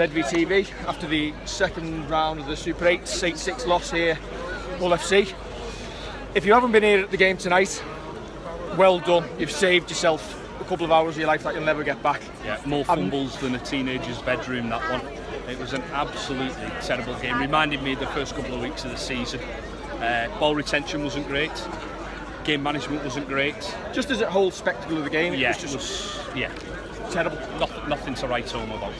Redvee TV after the second round of the Super 8 8-6 loss here, Hull FC. If you haven't been here at the game tonight, well done. You've saved yourself a couple of hours of your life that you'll never get back. Yeah, more fumbles than a teenager's bedroom, that one. It was an absolutely terrible game. Reminded me of the first couple of weeks of the season. Ball retention wasn't great. Game management wasn't great. Just as a whole spectacle of the game, Yeah, it was terrible. Nothing to write home about.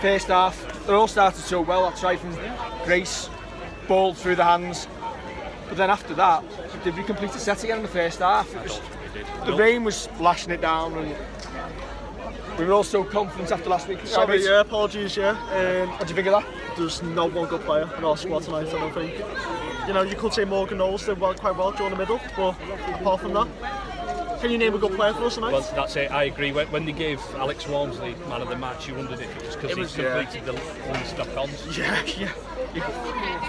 First half, it all started so well. I tried from Grace, ball through the hands. But then after that, did we complete a set again in the first half? The rain was lashing it down, and we were all so confident after last week. Sorry, apologies, what do you think of that? There's not one good player in our squad tonight, I don't think. You could say Morgan Knowles did quite well during the middle, but apart from that, can you name a good player for us tonight? Well, that's it, I agree. When they gave Alex Walmsley man of the match, you wondered if it was because he completed the stock-ons. Yeah.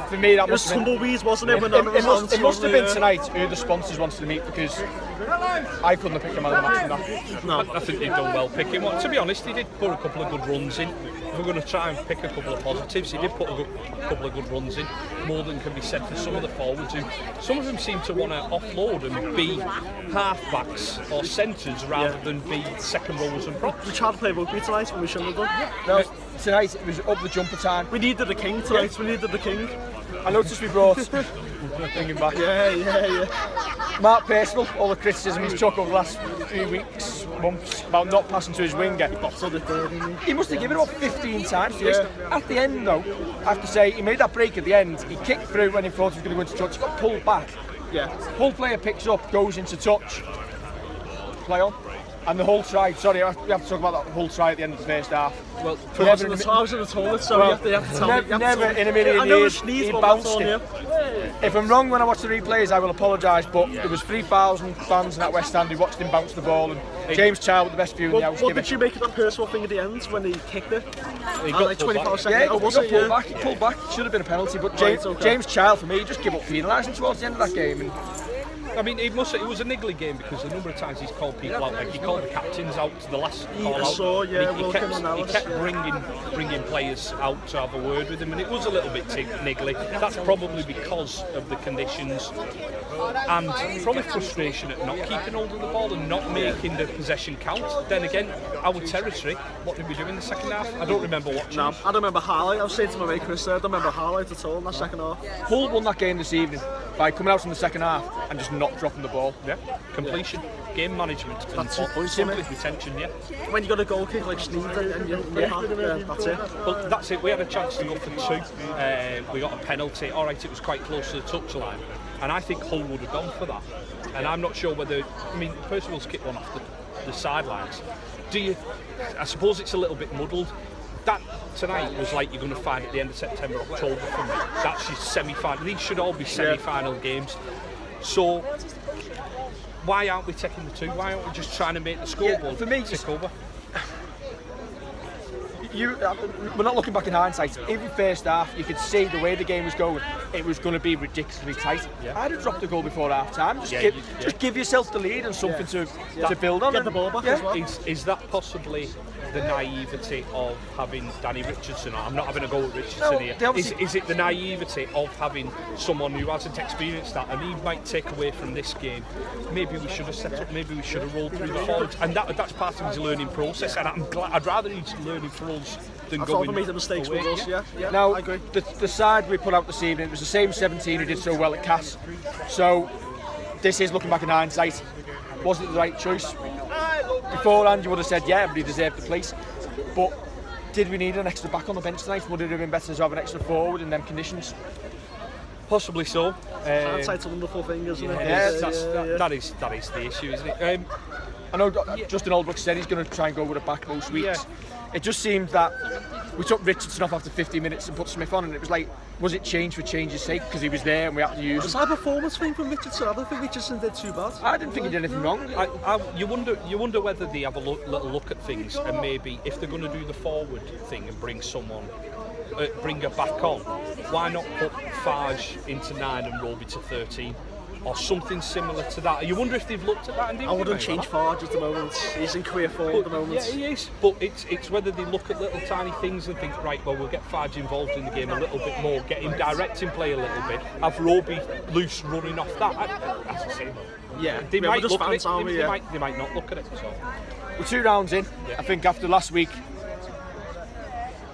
For me, that it was tumbleweeds, wasn't it? It must have been tonight who the sponsors wanted to meet, because I couldn't have picked him out of the match from that. No. I think they've done well picking. Well, to be honest, he did put a couple of good runs in. If we're going to try and pick a couple of positives, he did put a couple of good runs in. More than can be said for some of the forwards who, some of them seem to want to offload and be half-backs or centres rather than be second rowers and props. We tried to play rugby tonight when we shouldn't have done. No, tonight it was up the jumper time. We needed the king tonight, we needed the king. I noticed we brought thinking back. Yeah. Mark Percival, all the criticism he's took over the last few weeks, months, about not passing to his winger. He must have given it up 15 times. Yeah. At the end, though, I have to say, he made that break at the end. He kicked through when he thought he was going to go into touch. He got pulled back. Yeah. Hull player picks up, goes into touch. Play on. And the Hull try, sorry, we have to talk about that Hull try at the end of the first half. Well, I was in the toilet, so you have to tell me. Never in a million years, he bounced it. If I'm wrong when I watch the replays, I will apologise, but there was 3,000 fans in that West End who watched him bounce the ball, and James Child with the best view in the house. What did you make of that personal thing at the end when he kicked it? He got like 25 seconds. Yeah, he pulled back. It should have been a penalty, but James Child, for me, just give up penalising towards the end of that game. And I mean, it was a niggly game because the number of times he's called people out, like he called the captains out to the last call out. He kept bringing players out to have a word with him, and it was a little bit niggly. That's probably because of the conditions and probably frustration at not keeping hold of the ball and not making the possession count. Then again, our territory, what did we do in the second half? I don't remember watching. No, I don't remember highlight. I was saying to my mate Chris there, I don't remember highlight at all in that second half. Hull won that game this evening by coming out in the second half and just not dropping the ball. Yeah, completion, game management, that's and simply retention. Yeah. When you got a goal kick like Sneed and you're that's it. Well, that's it. We had a chance to go for two. We got a penalty. All right, it was quite close to the touchline, and I think Hull would have gone for that. And I'm not sure whether. I mean, Percival's kicked one off the sidelines. I suppose it's a little bit muddled. That tonight was like you're going to find at the end of September, October for me. That's your semi-final. These should all be semi-final games. So why aren't we taking the two? Why aren't we just trying to make the scoreboard tick over? We're not looking back in hindsight. Every first half, you could see the way the game was going. It was going to be ridiculously tight. Yeah. I'd have dropped the goal before half time. Just give yourself the lead and something to build on. Get the ball back as well. Is that possibly the naivety of having Danny Richardson? I'm not having a go at Richardson here. Is it the naivety of having someone who hasn't experienced that, and he might take away from this game? Maybe we should have set up. Maybe we should have rolled through the forwards, and that's part of his learning process. And I'm glad. I'd rather he's learning for us than going. Made the mistakes away. with us. Yeah. Now, I agree. The side we put out this evening, it was the same 17 who did so well at Cass. So this is looking back in hindsight. Was it the right choice? Beforehand, you would have said, yeah, everybody deserved the place. But did we need an extra back on the bench tonight? Would it have been better to have an extra forward in them conditions? Possibly so. Hindsight's a wonderful thing, isn't it? That is the issue, isn't it? I know Justin Oldbrook said he's going to try and go with a back most weeks. Yeah. It just seemed that we took Richardson off after 50 minutes and put Smith on, and it was like, was it change for change's sake because he was there and we had to use him? Was that a performance thing from Richardson? I don't think Richardson did too bad. I didn't think he did anything wrong. You wonder whether they have a little look at things, and maybe if they're going to do the forward thing and bring her back on, why not put Farge into 9 and Roby to 13? or something similar to that. You wonder if they've looked at that and I wouldn't change Farge at the moment. He's in career form at the moment. Yeah, he is. But it's whether they look at little tiny things and think, right, well, we'll get Farge involved in the game a little bit more, get him directing play a little bit, have Roby loose running off that. That's the same. Yeah, They might just look at it. fans, aren't we? They might not look at it. So. We're 2 rounds in. I think after last week,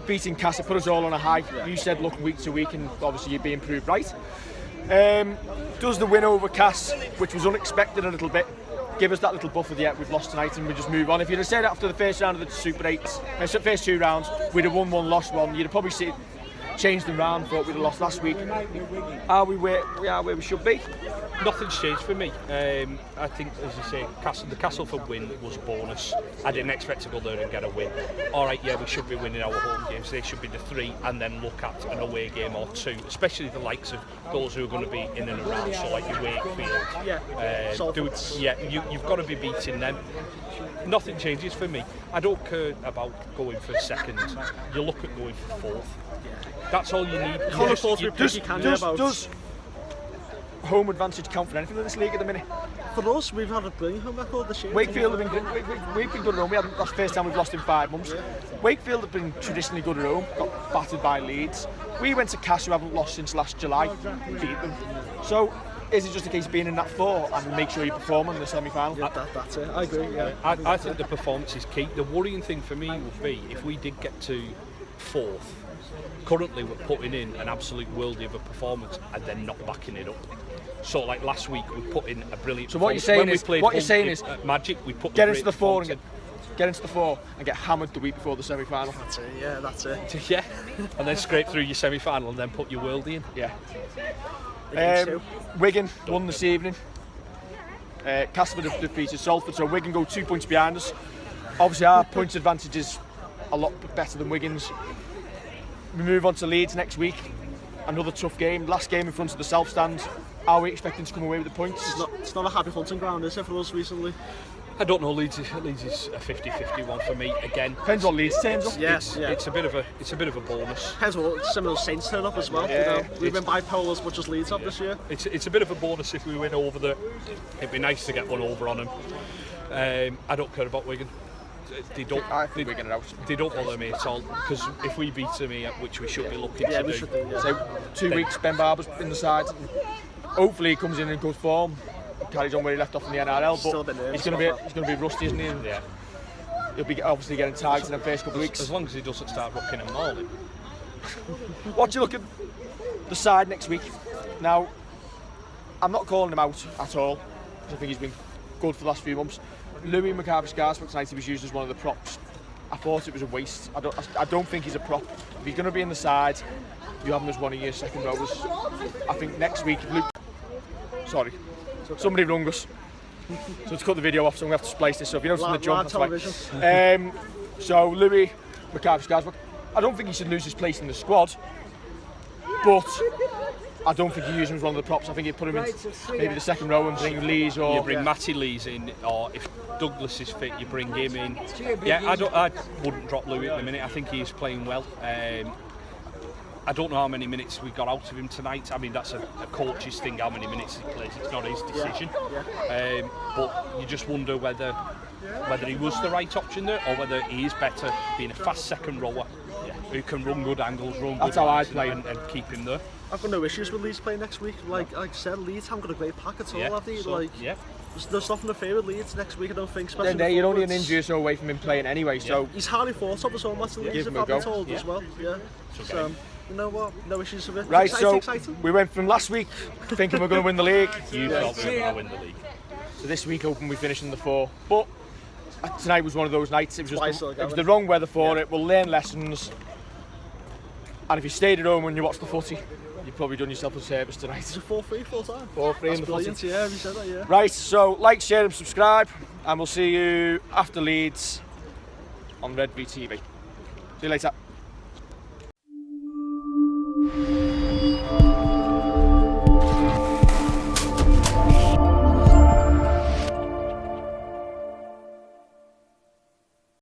beating Casa put us all on a high. You said look week to week, and obviously you're being proved right. Does the win over Cass, which was unexpected a little bit, give us that little buffer? Yeah, we've lost tonight and we just move on. If you'd have said after the first round of the Super 8s, first 2 rounds, we'd have won 1, lost 1, you'd have probably changed them round, thought we'd have lost last week. Are we where we should be? Nothing's changed for me. I think, as you say, the Castleford win was a bonus. I didn't expect to go there and get a win. All right, yeah, we should be winning our home games. They should be the 3, and then look at an away game or 2, especially the likes of those who are going to be in and around. So like your Wakefield. You've got to be beating them. Nothing changes for me. I don't care about going for second. You look at going for 4th. That's all you need. Does home advantage count for anything in this league at the minute? For us, we've had a brilliant home record this year. Wakefield have been good. We've been good at home. That's the first time we've lost in 5 months. Wakefield have been traditionally good at home. Got battered by Leeds. We went to Cass, who haven't lost since last July. Beat them. So is it just a case of being in that 4 and make sure you perform in the semi-final? Yeah, that's it. I agree. Yeah. I think the performance is key. The worrying thing for me would be if we did get to 4th. Currently, we're putting in an absolute worldie of a performance and then not backing it up. So, like last week, we put in a brilliant. So what you're saying is, Magic. We put get into the 4 and get into the 4 and get hammered the week before the semi-final. That's it. Yeah, that's it. Yeah, and then scrape through your semi-final and then put your worldie in. Yeah. Wigan won this evening. Castleford have defeated Salford, so Wigan go 2 points behind us. Obviously, our points advantage is a lot better than Wigan's. We move on to Leeds next week. Another tough game. Last game in front of the South Stand. Are we expecting to come away with the points? It's not a happy hunting ground, is it, for us recently? I don't know. Leeds is a 50-50 one for me again. Depends what Leeds turns up. Yes, it's a bit of a bonus. Depends what some of those Saints turn up as well. Yeah, you know, we've been bipolar as much as Leeds have this year. It's a bit of a bonus if we win over the. It'd be nice to get one over on them. I don't care about Wigan. They don't bother me at all, because if we beat them here, which we should be looking to do. So 2 weeks, Ben Barber's in the side. Hopefully he comes in good form, carries on where he left off in the NRL, but he's going to be rusty, isn't he? And yeah. He'll be obviously getting tagged in the first couple of weeks. As long as he doesn't start rocking and mauling. What do you look at the side next week? Now, I'm not calling him out at all, because I think he's been good for the last few months. Louis McCarthy-Scarsbrook tonight, he was used as one of the props. I thought it was a waste. I don't think he's a prop. If he's going to be in the side, you have him as one of your second rowers. I think next week, sorry, somebody rung us. So to cut the video off, so I'm going to have to splice this up. You know, from the jump. That's right. So Louis McCarthy-Scarsbrook, I don't think he should lose his place in the squad, but I don't think you use him as one of the props. I think you put him in maybe the second row and bring Lees, or you bring Matty Lees in, or if Douglas is fit, you bring him in. Yeah, I wouldn't drop Louis at the minute. I think he is playing well. I don't know how many minutes we got out of him tonight. I mean, that's a coach's thing, how many minutes he plays. It's not his decision. But you just wonder whether he was the right option there, or whether he is better being a fast second rower who can run good angles, run that's good how I lines play and keep him there. I've got no issues with Leeds playing next week. Like I said, Leeds haven't got a great pack at all, have they? There's nothing to fear with Leeds next week, I don't think. Then you're only an injury or so away from him playing anyway, so he's highly thought of as well, Matty Leeds, if I've been told as well. Yeah. So, you know what? No issues with it. Right, exciting. We went from last week thinking we're going to win the league. You thought we were going to win the league. So this week, hoping we finish in the 4. But tonight was one of those nights. It was the wrong weather for it. We'll learn lessons. And if you stayed at home and you watched the footy, you've probably done yourself a service tonight. It's a 4-3 full time. 4-3 in the brilliant, footy. Yeah, you said that, yeah. Right, so like, share and subscribe, and we'll see you after Leeds on Redvee TV. See you later.